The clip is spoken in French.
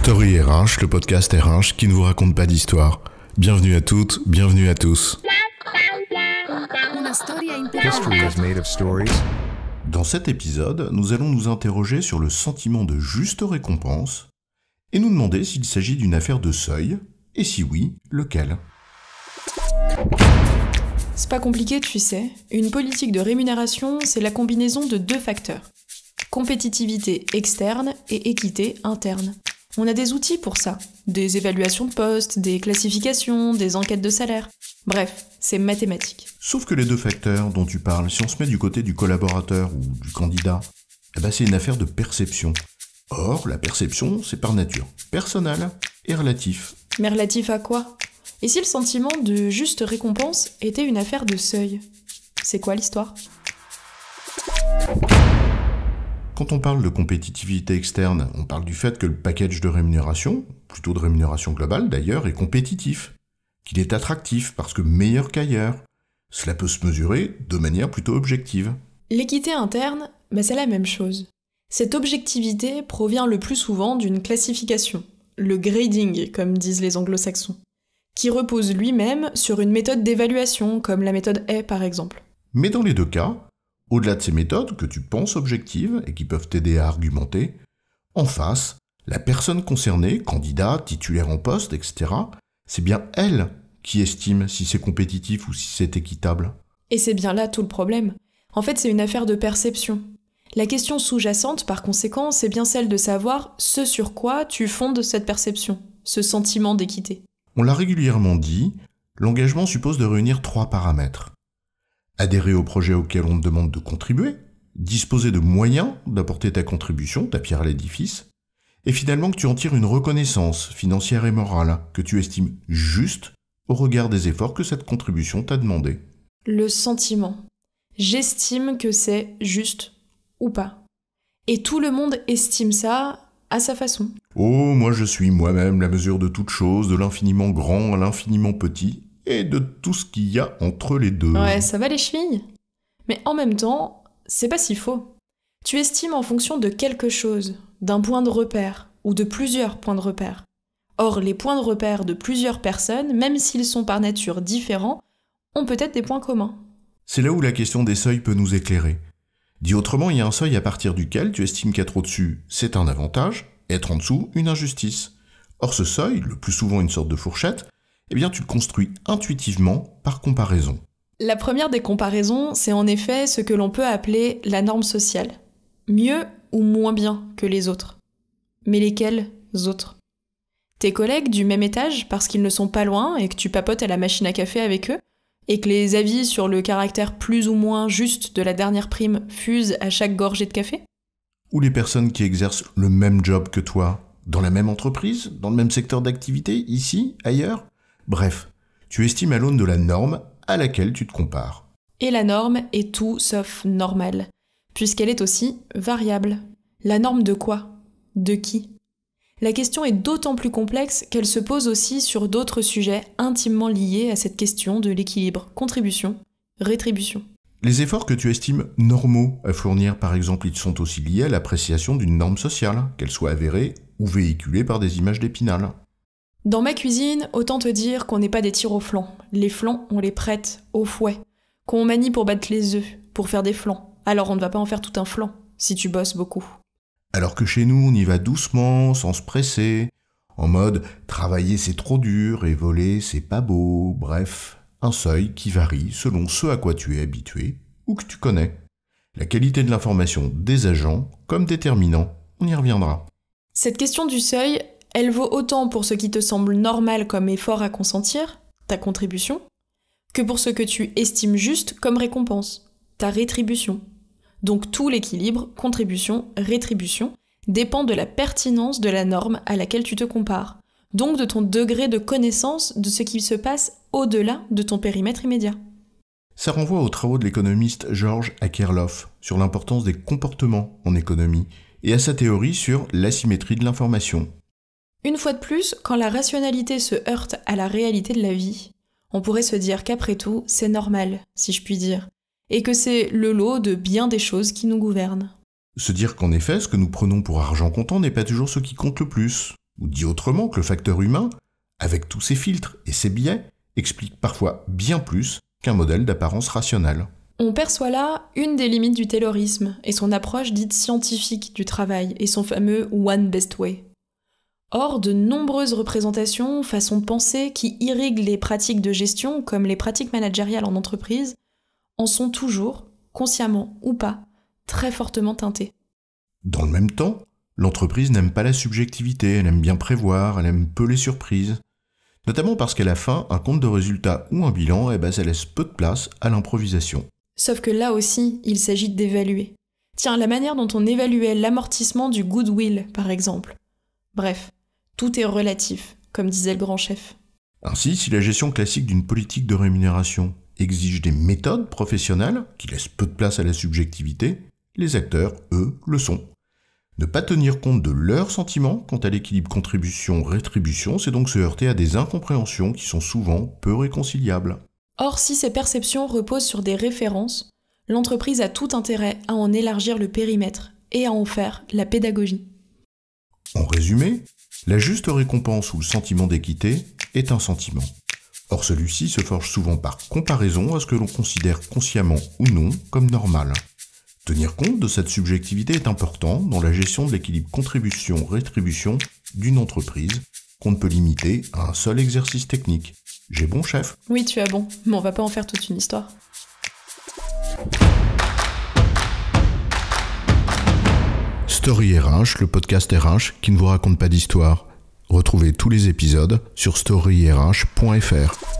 Story RH, le podcast RH qui ne vous raconte pas d'histoire. Bienvenue à toutes, bienvenue à tous. History is made of stories. Dans cet épisode, nous allons nous interroger sur le sentiment de juste récompense et nous demander s'il s'agit d'une affaire de seuil, et si oui, lequel. C'est pas compliqué, tu sais. Une politique de rémunération, c'est la combinaison de deux facteurs. Compétitivité externe et équité interne. On a des outils pour ça. Des évaluations de postes, des classifications, des enquêtes de salaire. Bref, c'est mathématique. Sauf que les deux facteurs dont tu parles, si on se met du côté du collaborateur ou du candidat, c'est une affaire de perception. Or, la perception, c'est par nature personnel et relatif. Mais relatif à quoi ? Et si le sentiment de juste récompense était une affaire de seuil ? C'est quoi l'histoire ? Quand on parle de compétitivité externe, on parle du fait que le package de rémunération, plutôt de rémunération globale d'ailleurs, est compétitif, qu'il est attractif parce que meilleur qu'ailleurs. Cela peut se mesurer de manière plutôt objective. L'équité interne, c'est la même chose. Cette objectivité provient le plus souvent d'une classification, le grading comme disent les anglo-saxons, qui repose lui-même sur une méthode d'évaluation comme la méthode Hay par exemple. Mais dans les deux cas, au-delà de ces méthodes que tu penses objectives et qui peuvent t'aider à argumenter, en face, la personne concernée, candidat, titulaire en poste, etc., c'est bien elle qui estime si c'est compétitif ou si c'est équitable. Et c'est bien là tout le problème. En fait, c'est une affaire de perception. La question sous-jacente, par conséquent, c'est bien celle de savoir ce sur quoi tu fondes cette perception, ce sentiment d'équité. On l'a régulièrement dit, l'engagement suppose de réunir 3 paramètres. Adhérer au projet auquel on te demande de contribuer, disposer de moyens d'apporter ta contribution, ta pierre à l'édifice, et finalement que tu en tires une reconnaissance financière et morale que tu estimes juste au regard des efforts que cette contribution t'a demandé. Le sentiment. J'estime que c'est juste ou pas. Et tout le monde estime ça à sa façon. Oh, moi je suis moi-même la mesure de toute chose, de l'infiniment grand à l'infiniment petit, et de tout ce qu'il y a entre les deux. Ouais, ça va les chevilles. Mais en même temps, c'est pas si faux. Tu estimes en fonction de quelque chose, d'un point de repère, ou de plusieurs points de repère. Or, les points de repère de plusieurs personnes, même s'ils sont par nature différents, ont peut-être des points communs. C'est là où la question des seuils peut nous éclairer. Dit autrement, il y a un seuil à partir duquel tu estimes qu'être au-dessus, c'est un avantage, et être en dessous, une injustice. Or ce seuil, le plus souvent une sorte de fourchette, tu le construis intuitivement par comparaison. La première des comparaisons, c'est en effet ce que l'on peut appeler la norme sociale. Mieux ou moins bien que les autres. Mais lesquels autres ? Tes collègues du même étage parce qu'ils ne sont pas loin et que tu papotes à la machine à café avec eux, et que les avis sur le caractère plus ou moins juste de la dernière prime fusent à chaque gorgée de café ? Ou les personnes qui exercent le même job que toi, dans la même entreprise, dans le même secteur d'activité, ici, ailleurs ? Bref, tu estimes à l'aune de la norme à laquelle tu te compares. Et la norme est tout sauf normale, puisqu'elle est aussi variable. La norme de quoi ? De qui ? La question est d'autant plus complexe qu'elle se pose aussi sur d'autres sujets intimement liés à cette question de l'équilibre contribution-rétribution. Les efforts que tu estimes normaux à fournir, par exemple, ils sont aussi liés à l'appréciation d'une norme sociale, qu'elle soit avérée ou véhiculée par des images d'Épinal. Dans ma cuisine, autant te dire qu'on n'est pas des tirs au flanc. Les flancs, on les prête au fouet, qu'on manie pour battre les œufs, pour faire des flancs. Alors on ne va pas en faire tout un flanc, si tu bosses beaucoup. Alors que chez nous, on y va doucement, sans se presser, en mode « travailler c'est trop dur et voler c'est pas beau », bref, un seuil qui varie selon ce à quoi tu es habitué ou que tu connais. La qualité de l'information des agents comme déterminant, on y reviendra. Cette question du seuil, elle vaut autant pour ce qui te semble normal comme effort à consentir, ta contribution, que pour ce que tu estimes juste comme récompense, ta rétribution. Donc tout l'équilibre, contribution-rétribution, dépend de la pertinence de la norme à laquelle tu te compares, donc de ton degré de connaissance de ce qui se passe au-delà de ton périmètre immédiat. Ça renvoie aux travaux de l'économiste George Akerlof sur l'importance des comportements en économie et à sa théorie sur l'asymétrie de l'information. Une fois de plus, quand la rationalité se heurte à la réalité de la vie, on pourrait se dire qu'après tout, c'est normal, si je puis dire, et que c'est le lot de bien des choses qui nous gouvernent. Se dire qu'en effet, ce que nous prenons pour argent comptant n'est pas toujours ce qui compte le plus. Ou dit autrement que le facteur humain, avec tous ses filtres et ses biais, explique parfois bien plus qu'un modèle d'apparence rationnelle. On perçoit là une des limites du taylorisme et son approche dite scientifique du travail et son fameux One Best Way. Or, de nombreuses représentations, façons de penser qui irriguent les pratiques de gestion, comme les pratiques managériales en entreprise, en sont toujours, consciemment ou pas, très fortement teintées. Dans le même temps, l'entreprise n'aime pas la subjectivité, elle aime bien prévoir, elle aime peu les surprises. Notamment parce qu'à la fin, un compte de résultat ou un bilan, ça laisse peu de place à l'improvisation. Sauf que là aussi, il s'agit d'évaluer. Tiens, la manière dont on évaluait l'amortissement du goodwill, par exemple. Bref, tout est relatif, comme disait le grand chef. Ainsi, si la gestion classique d'une politique de rémunération exige des méthodes professionnelles, qui laissent peu de place à la subjectivité, les acteurs, eux, le sont. Ne pas tenir compte de leurs sentiments quant à l'équilibre contribution-rétribution, c'est donc se heurter à des incompréhensions qui sont souvent peu réconciliables. Or, si ces perceptions reposent sur des références, l'entreprise a tout intérêt à en élargir le périmètre et à en faire la pédagogie. En résumé, la juste récompense ou le sentiment d'équité est un sentiment. Or celui-ci se forge souvent par comparaison à ce que l'on considère consciemment ou non comme normal. Tenir compte de cette subjectivité est important dans la gestion de l'équilibre contribution-rétribution d'une entreprise qu'on ne peut limiter à un seul exercice technique. J'ai bon, chef? Oui, tu as bon, mais on va pas en faire toute une histoire. Story RH, le podcast RH qui ne vous raconte pas d'histoire. Retrouvez tous les épisodes sur storyrh.fr.